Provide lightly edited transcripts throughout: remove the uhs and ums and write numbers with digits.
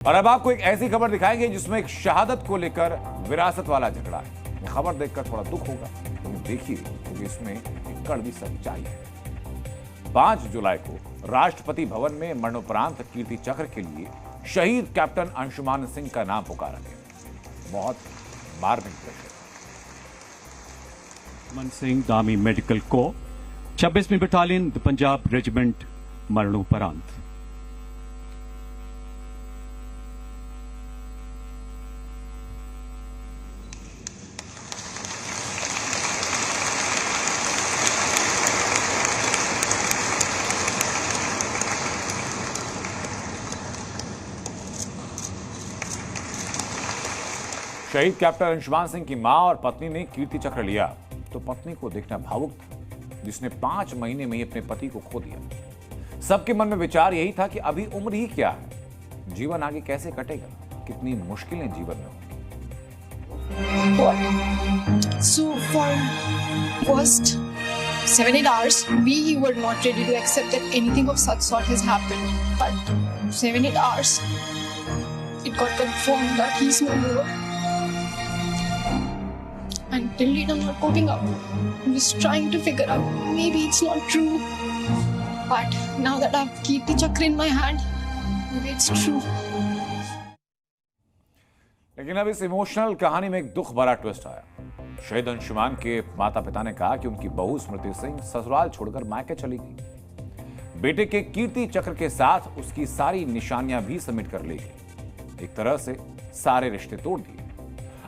और अब आपको एक ऐसी खबर दिखाएंगे जिसमें एक शहादत को लेकर विरासत वाला झगड़ा है। ये खबर देखकर थोड़ा दुख होगा, लेकिन देखिए क्योंकि इसमें एक कड़वी सच्चाई है। 5 जुलाई को राष्ट्रपति भवन में मरणोपरांत कीर्ति चक्र के लिए शहीद कैप्टन अंशुमान सिंह का नाम पुकारा गया। बहुत मार्मिक दृश्य। Man Singh army medical corps 26वीं बटालियन पंजाब रेजिमेंट मरणोपरांत। शहीद कैप्टन अंशुमान सिंह की मां और पत्नी ने कीर्ति चक्र लिया तो पत्नी को देखना भावुक था, जिसने 5 महीने में ही अपने पति को खो दिया। सबके मन में विचार यही था कि अभी उम्र ही क्या है, जीवन आगे कैसे कटेगा, कितनी मुश्किलें जीवन में होंगी। So for first 7-8 hours, we were not ready to accept that anything of such sort has happened. But 7-8 hours, it got confirmed that he's no more. Until date, I'm not coping up. I'm just trying to figure out. Maybe it's not true. But now that I have Kirti Chakra in my hand, maybe it's true. लेकिन अब इस emotional कहानी में एक दुख भरा twist आया। शहीद अंशुमान के माता पिता ने कहा कि उनकी बहू स्मृति सिंह ससुराल छोड़कर मायके चली गई। बेटे के कीर्ति चक्र के साथ उसकी सारी निशानियां भी समेट कर ले गई। एक तरह से सारे रिश्ते तोड़ दिए।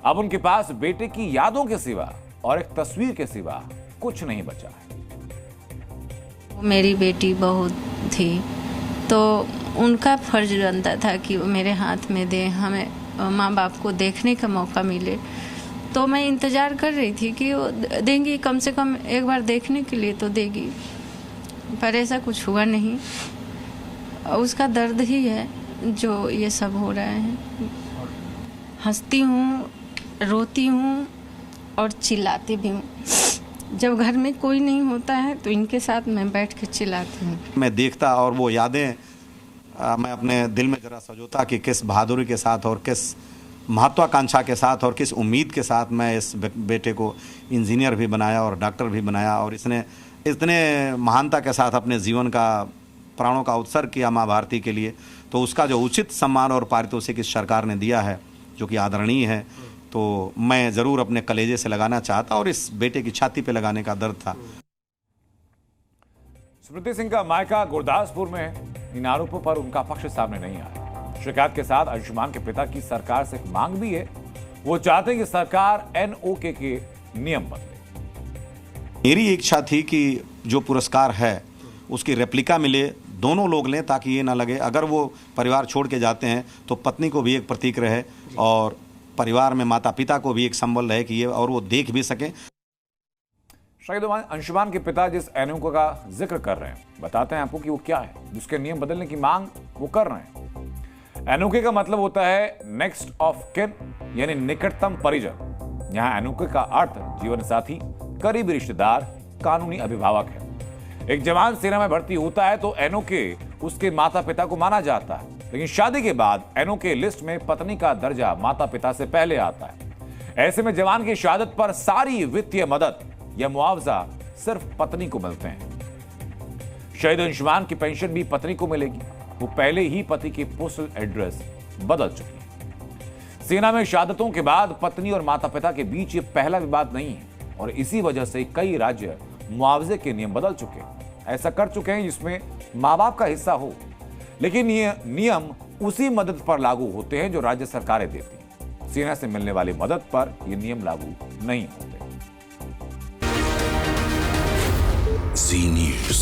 अब उनके पास बेटे की यादों के सिवा और एक तस्वीर के सिवा कुछ नहीं बचा है। मेरी बेटी बहू थी तो उनका फर्ज बनता था कि वो मेरे हाथ में दे, हमें माँ बाप को देखने का मौका मिले। तो मैं इंतज़ार कर रही थी कि वो देंगी, कम से कम एक बार देखने के लिए तो देगी, पर ऐसा कुछ हुआ नहीं। उसका दर्द ही है जो ये सब हो रहा है। हंसती हूँ, रोती हूँ और चिल्लाती भी हूँ। जब घर में कोई नहीं होता है तो इनके साथ मैं बैठ के चिल्लाती हूँ। मैं देखता और वो यादें मैं अपने दिल में जरा सजोता कि किस बहादुरी के साथ और किस महत्वाकांक्षा के साथ और किस उम्मीद के साथ मैं इस बेटे को इंजीनियर भी बनाया और डॉक्टर भी बनाया, और इसने इतने महानता के साथ अपने जीवन का प्राणों का उत्सर्ग किया माँ भारती के लिए। तो उसका जो उचित सम्मान और पारितोषिक इस सरकार ने दिया है जो कि आदरणीय है, तो मैं ज़रूर अपने कलेजे से लगाना चाहता और इस बेटे की छाती पे लगाने का दर्द था। स्मृति सिंह का मायका गुरदासपुर में है। इन आरोपों पर उनका पक्ष सामने नहीं आया। शिकायत के साथ अंशुमान के पिता की सरकार से एक मांग भी है। वो चाहते हैं कि सरकार NOK के नियम बदले। मेरी इच्छा थी कि जो पुरस्कार है उसकी रेप्लिका मिले, दोनों लोग लें, ताकि ये ना लगे अगर वो परिवार छोड़ के जाते हैं तो पत्नी को भी एक प्रतीक रहे और परिवार में माता पिता को भी एक संबल रहे कि ये और वो देख भी सकें। शहीद अंशुमान के पिता जिस NOK का जिक्र कर रहे हैं, बताते हैं आपको कि वो क्या है, जिसके नियम बदलने की मांग वो कर रहे हैं। NOK का मतलब होता है नेक्स्ट ऑफ किन, यानी निकटतम परिजन। यहाँ NOK का अर्थ जीवन साथी, करीबी रिश्तेदार, कानूनी अभिभावक है। एक जवान सेना में भर्ती होता है तो NOK उसके माता पिता को माना जाता है, लेकिन शादी के बाद NOK लिस्ट में पत्नी का दर्जा माता पिता से पहले आता है। ऐसे में जवान की शहादत पर सारी वित्तीय मदद या मुआवजा सिर्फ पत्नी को मिलते हैं। शहीद अंशुमान की पेंशन भी पत्नी को मिलेगी। वो पहले ही पति की पोस्टल एड्रेस बदल चुकी है। सेना में शहादतों के बाद पत्नी और माता पिता के बीच ये पहला विवाद नहीं है और इसी वजह से कई राज्य मुआवजे के नियम बदल चुके हैं। ऐसा कर चुके हैं जिसमें माँ बाप का हिस्सा हो, लेकिन ये नियम उसी मदद पर लागू होते हैं जो राज्य सरकारें देती हैं। सेना से मिलने वाली मदद पर ये नियम लागू नहीं होते। Z News।